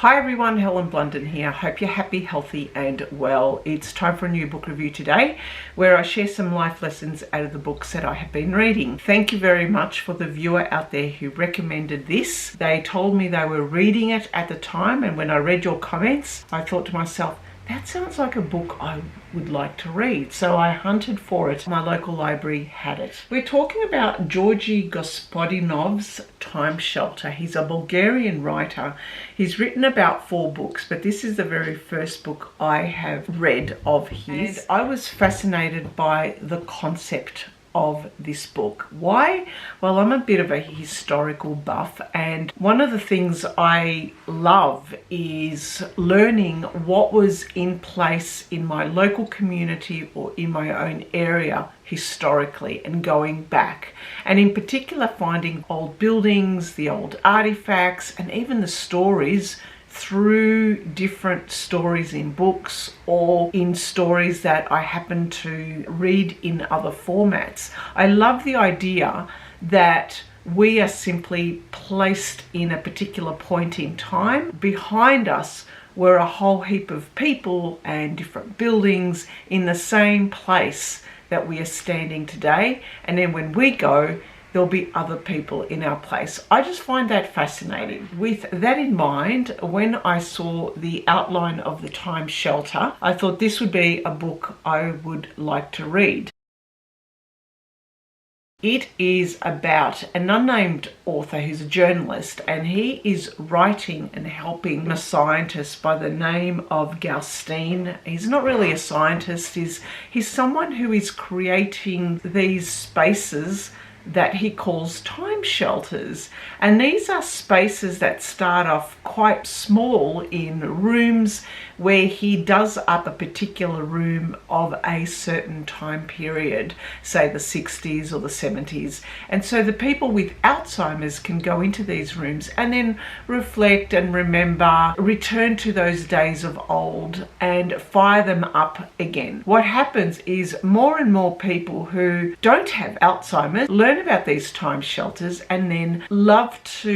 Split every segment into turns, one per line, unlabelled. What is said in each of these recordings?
Hi everyone, Helen Blunden here. Hope you're happy, healthy and well. It's time for a new book review today where I share some life lessons out of the books that I have been reading. Thank you very much for the viewer out there who recommended this. They told me they were reading it at the time, and when I read your comments I thought to myself, that sounds like a book I would like to read. So I hunted for it. My local library had it. We're talking about Georgi Gospodinov's Time Shelter. He's a Bulgarian writer. He's written about 4 books, but this is the very first book I have read of his. And I was fascinated by the concept of this book. Why? Well, I'm a bit of a historical buff, and one of the things I love is learning what was in place in my local community or in my own area historically and going back, and in particular finding old buildings, the old artifacts, and even the stories through different stories in books or in stories that I happen to read in other formats. I love the idea that we are simply placed in a particular point in time. Behind us were a whole heap of people and different buildings in the same place that we are standing today, and then when we go, there'll be other people in our place. I just find that fascinating. With that in mind, when I saw the outline of the Time Shelter, I thought this would be a book I would like to read. It is about an unnamed author who's a journalist, and he is writing and helping a scientist by the name of Destined. He's not really a scientist, he's someone who is creating these spaces that he calls time shelters, and these are spaces that start off quite small in rooms where he does up a particular room of a certain time period, say the 60s or the 70s, and so the people with Alzheimer's can go into these rooms and then reflect and remember, return to those days of old and fire them up again. What happens is more and more people who don't have Alzheimer's learn about these time shelters and then love to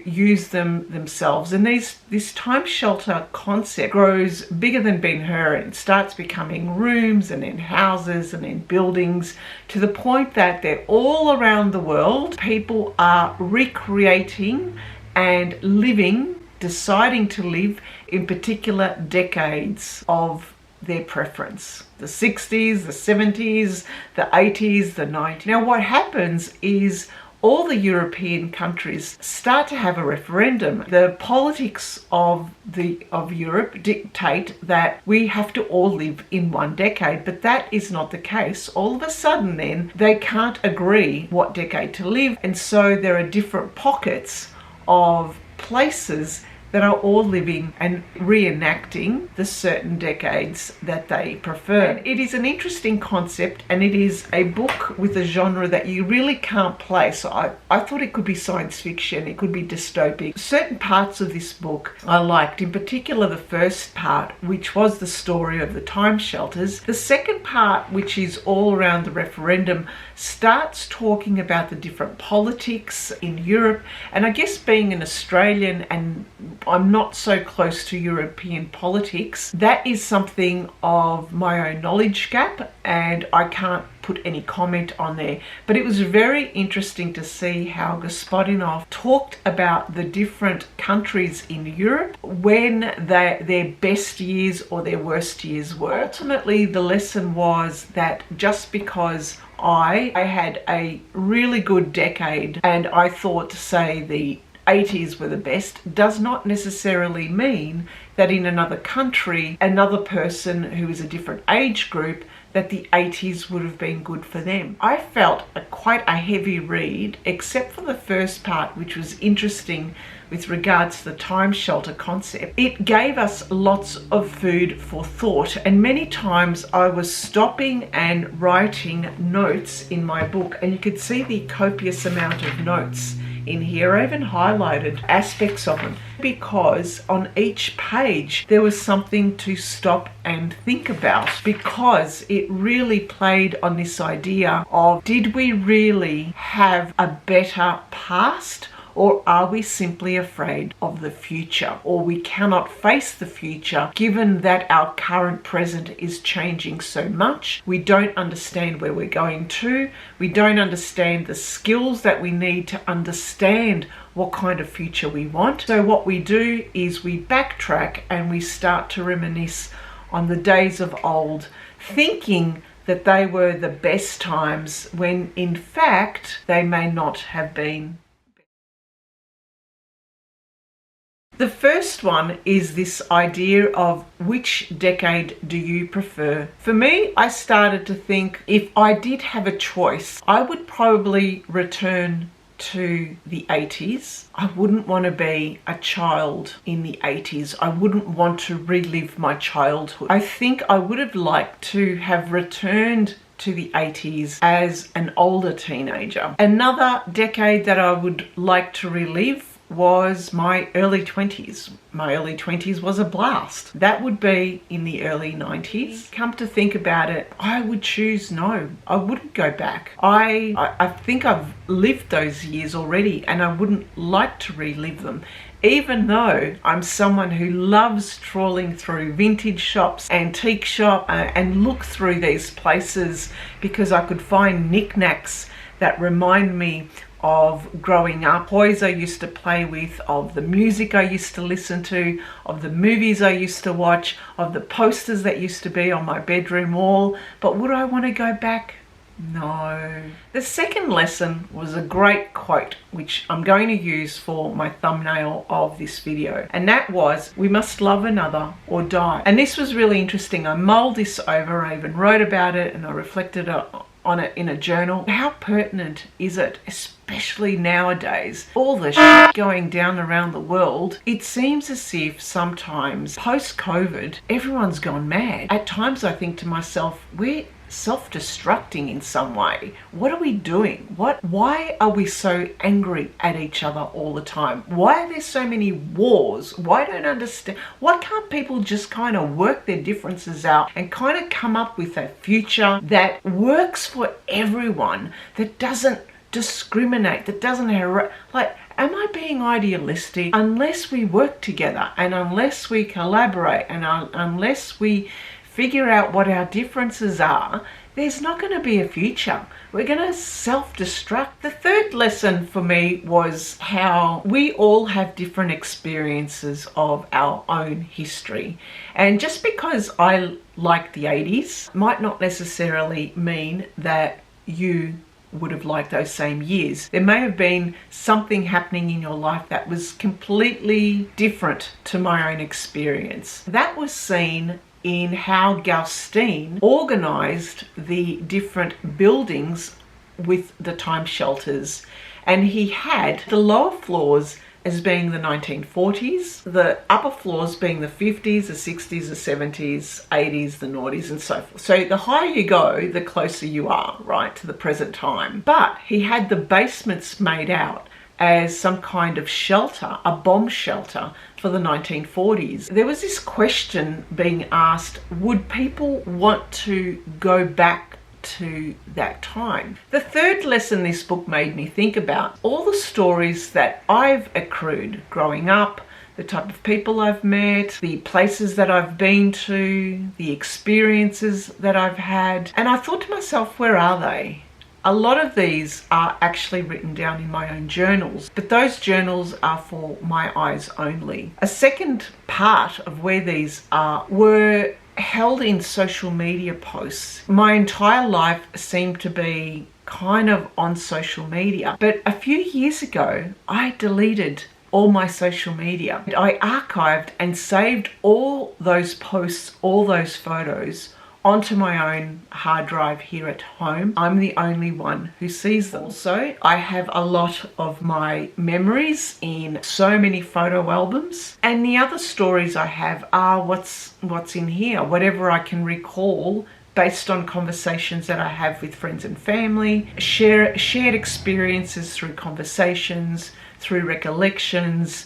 use them themselves, and this time shelter concept grows bigger than Ben Hur and starts becoming rooms and then houses and then buildings, to the point that they're all around the world. People are recreating and living, deciding to live in particular decades of their preference. The 60s, the 70s, the 80s, the 90s. Now what happens is all the European countries start to have a referendum. The politics of Europe dictate that we have to all live in one decade, but that is not the case. All of a sudden then they can't agree what decade to live, and so there are different pockets of places that are all living and reenacting the certain decades that they prefer. And it is an interesting concept, and it is a book with a genre that you really can't place. So I thought it could be science fiction, it could be dystopic. Certain parts of this book I liked, in particular the first part, which was the story of the time shelters. The second part, which is all around the referendum, starts talking about the different politics in Europe. And I guess being an Australian, and I'm not so close to European politics, that is something of my own knowledge gap, and I can't put any comment on there. But it was very interesting to see how Gospodinov talked about the different countries in Europe when their best years or their worst years were. Ultimately, the lesson was that just because I had a really good decade and I thought, say, the 80s were the best, does not necessarily mean that in another country, another person who is a different age group, that the 80s would have been good for them. I felt quite a heavy read, except for the first part, which was interesting with regards to the time shelter concept. It gave us lots of food for thought, and many times I was stopping and writing notes in my book, and you could see the copious amount of notes in here. I even highlighted aspects of them because on each page there was something to stop and think about, because it really played on this idea of, did we really have a better past, Or are we simply afraid of the future? Or we cannot face the future given that our current present is changing so much. We don't understand where we're going to. We don't understand the skills that we need to understand what kind of future we want. So what we do is we backtrack and we start to reminisce on the days of old, thinking that they were the best times when in fact they may not have been. The first one is this idea of which decade do you prefer? For me, I started to think if I did have a choice, I would probably return to the 80s. I wouldn't want to be a child in the 80s. I wouldn't want to relive my childhood. I think I would have liked to have returned to the 80s as an older teenager. Another decade that I would like to relive was my early 20s. My early 20s was a blast. That would be in the early 90s. Come to think about it, I would choose no. I wouldn't go back. I think I've lived those years already and I wouldn't like to relive them. Even though I'm someone who loves trawling through vintage shops, antique shop, and look through these places because I could find knickknacks that remind me of growing up, toys I used to play with, of the music I used to listen to, of the movies I used to watch, of the posters that used to be on my bedroom wall. But would I want to go back? No. The second lesson was a great quote, which I'm going to use for my thumbnail of this video. And that was, we must love another or die. And this was really interesting. I mulled this over, I even wrote about it and I reflected on it in a journal. How pertinent is it, especially nowadays, all the shit going down around the world? It seems as if sometimes post-COVID, everyone's gone mad. At times I think to myself, we're self-destructing in some way. What are we doing? Why are we so angry at each other all the time? Why are there so many wars? Why don't I understand? Why can't people just kind of work their differences out and kind of come up with a future that works for everyone, that doesn't discriminate, that doesn't like, am I being idealistic? Unless we work together and unless we collaborate and unless we figure out what our differences are, there's not going to be a future. We're going to self-destruct. The third lesson for me was how we all have different experiences of our own history. And just because I like the 80s might not necessarily mean that you would have liked those same years. There may have been something happening in your life that was completely different to my own experience. That was seen in how Galstein organised the different buildings with the time shelters. And he had the lower floors as being the 1940s, the upper floors being the 50s, the 60s, the 70s, 80s, the noughties, and so forth. So the higher you go, the closer you are, right, to the present time. But he had the basements made out as some kind of shelter, a bomb shelter for the 1940s. There was this question being asked, would people want to go back to that time? The third lesson this book made me think about, all the stories that I've accrued growing up, the type of people I've met, the places that I've been to, the experiences that I've had. And I thought to myself, where are they? A lot of these are actually written down in my own journals, but those journals are for my eyes only. A second part of where these are were held in social media posts. My entire life seemed to be kind of on social media, but a few years ago, I deleted all my social media. I archived and saved all those posts, all those photos onto my own hard drive here at home. I'm the only one who sees them. Also, I have a lot of my memories in so many photo albums, and the other stories I have are what's in here, whatever I can recall based on conversations that I have with friends and family, shared experiences through conversations, through recollections,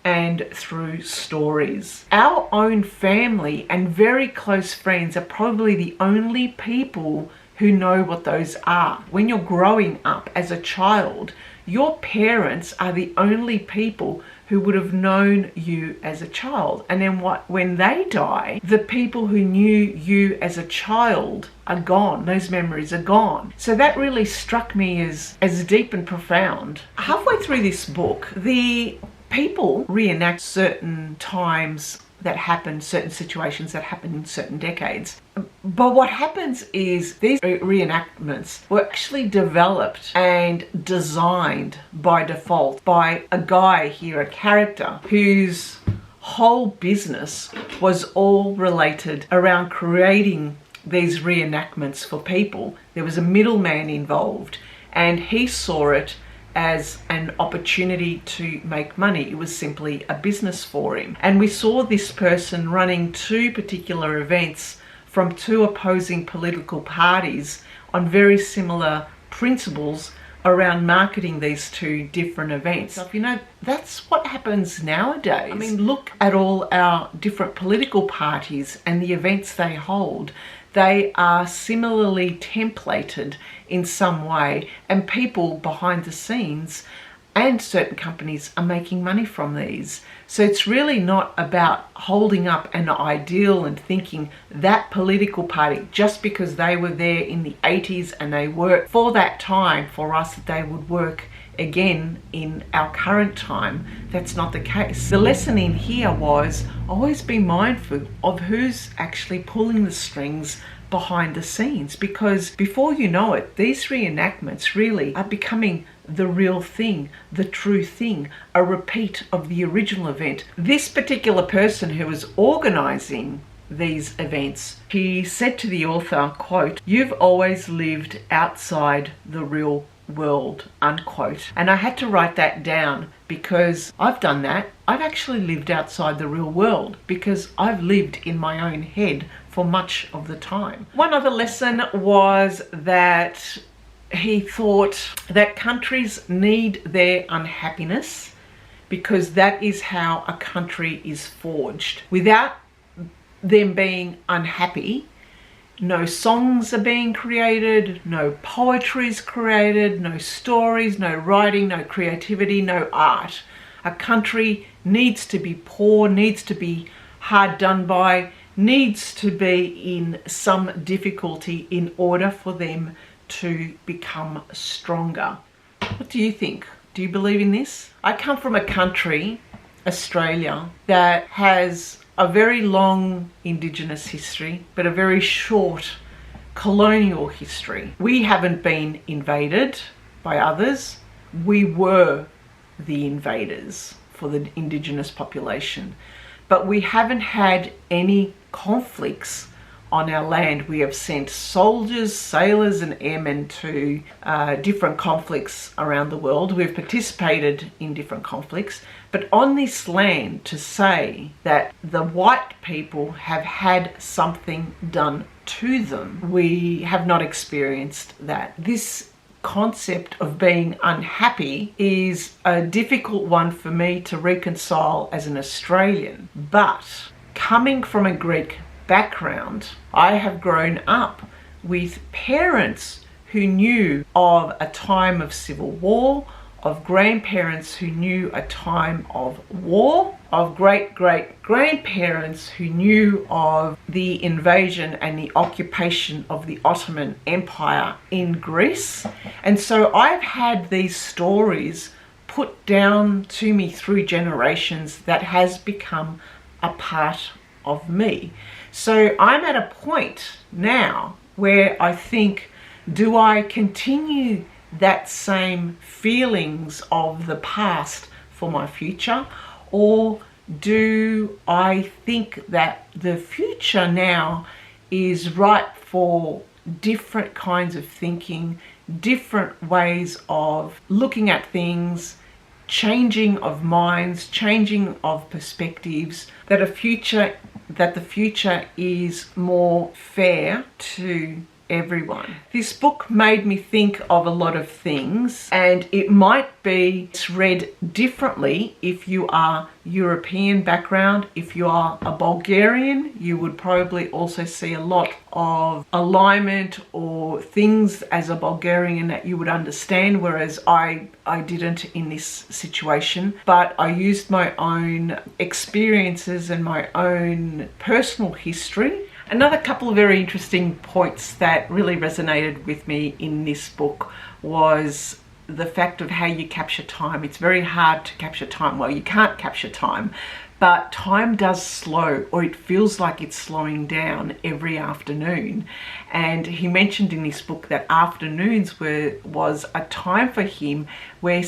and through stories. Our own family and very close friends are probably the only people who know what those are. When you're growing up as a child, your parents are the only people who would have known you as a child. And then when they die, the people who knew you as a child are gone. Those memories are gone. So that really struck me as deep and profound. Halfway through this book, the people reenact certain times that happen, certain situations that happen in certain decades. But what happens is these reenactments were actually developed and designed by default by a guy here, a character, whose whole business was all related around creating these reenactments for people. There was a middleman involved, and he saw it as an opportunity to make money. It was simply a business for him. And we saw this person running two particular events from two opposing political parties on very similar principles around marketing these two different events. You know, that's what happens nowadays. I mean, look at all our different political parties and the events they hold. They are similarly templated in some way, and people behind the scenes and certain companies are making money from these. So it's really not about holding up an ideal and thinking that political party, just because they were there in the 80s and they worked for that time, for us, that they would work again in our current time. That's not the case. The lesson in here was always be mindful of who's actually pulling the strings behind the scenes, because before you know it, these reenactments really are becoming the real thing, the true thing, a repeat of the original event. This particular person who was organizing these events, he said to the author, quote, "You've always lived outside the real world," unquote. And I had to write that down because I've done that. I've actually lived outside the real world because I've lived in my own head for much of the time. One other lesson was that he thought that countries need their unhappiness because that is how a country is forged. Without them being unhappy, no songs are being created, no poetry is created, no stories, no writing, no creativity, no art. A country needs to be poor, needs to be hard done by, needs to be in some difficulty in order for them to become stronger. What do you think? Do you believe in this? I come from a country, Australia, that has a very long Indigenous history, but a very short colonial history. We haven't been invaded by others. We were the invaders for the Indigenous population. But we haven't had any conflicts on our land. We have sent soldiers, sailors and airmen to different conflicts around the world. We've participated in different conflicts. But on this land, to say that the white people have had something done to them, we have not experienced that. This concept of being unhappy is a difficult one for me to reconcile as an Australian. But coming from a Greek background, I have grown up with parents who knew of a time of civil war, of grandparents who knew a time of war, of great-great-grandparents who knew of the invasion and the occupation of the Ottoman Empire in Greece. And so I've had these stories put down to me through generations that has become a part of me. So I'm at a point now where I think, do I continue that same feelings of the past for my future, or do I think that the future now is ripe for different kinds of thinking, different ways of looking at things, changing of minds, changing of perspectives, that the future is more fair to everyone. This book made me think of a lot of things, and it might be read differently if you are European background. If you are a Bulgarian, you would probably also see a lot of alignment or things as a Bulgarian that you would understand, whereas I didn't in this situation. But I used my own experiences and my own personal history. Another couple of very interesting points that really resonated with me in this book was the fact of how you capture time. It's very hard to capture time. Well, you can't capture time, but time does slow, or it feels like it's slowing down every afternoon. And he mentioned in this book that afternoons was a time for him where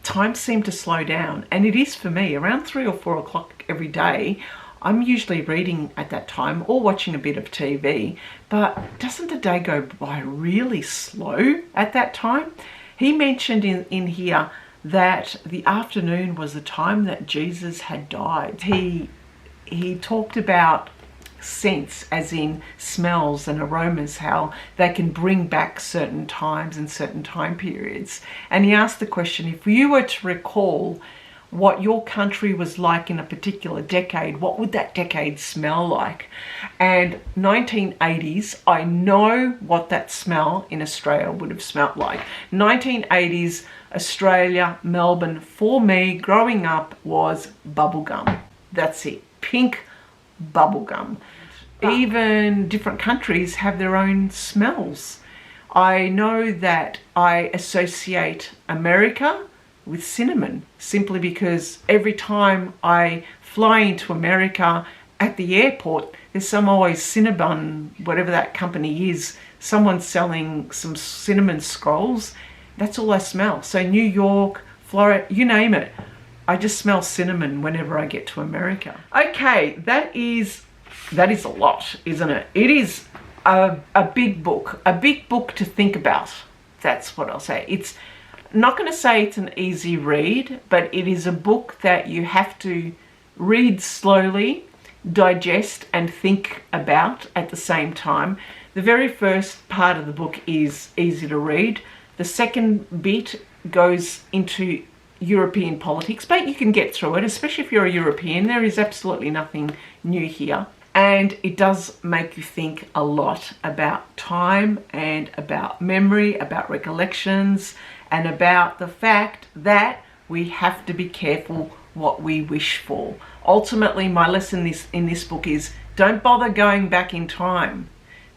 time seemed to slow down. And it is for me. Around 3 or 4 o'clock every day, I'm usually reading at that time or watching a bit of TV, but doesn't the day go by really slow at that time? He mentioned in here that the afternoon was the time that Jesus had died. He talked about scents, as in smells and aromas, how they can bring back certain times and certain time periods. And he asked the question, if you were to recall what your country was like in a particular decade, what would that decade smell like? And 1980s, I know what that smell in Australia would have smelt like. 1980s Australia, Melbourne, for me growing up, was bubblegum. That's it, pink bubblegum. Even different countries have their own smells. I know that I associate America with cinnamon, simply because every time I fly into America at the airport, there's always cinnamon, whatever that company is, someone selling some cinnamon scrolls. That's all I smell. So New York, Florida, you name it, I just smell cinnamon whenever I get to America. Okay, that is a lot, isn't it? It is a big book to think about. That's what I'll say. It's not going to say it's an easy read, but it is a book that you have to read slowly, digest and think about at the same time. The very first part of the book is easy to read. The second bit goes into European politics, but you can get through it, especially if you're a European. There is absolutely nothing new here. And it does make you think a lot about time and about memory, about recollections, and about the fact that we have to be careful what we wish for. Ultimately, my lesson in this book is don't bother going back in time.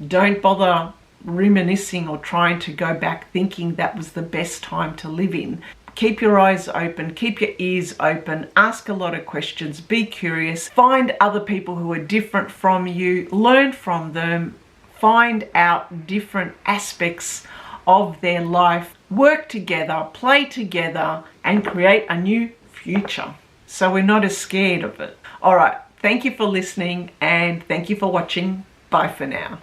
Don't bother reminiscing or trying to go back thinking that was the best time to live in. Keep your eyes open, keep your ears open, ask a lot of questions, be curious, find other people who are different from you, learn from them, find out different aspects of their life, work together, play together, and create a new future. So we're not as scared of it. All right, thank you for listening and thank you for watching. Bye for now.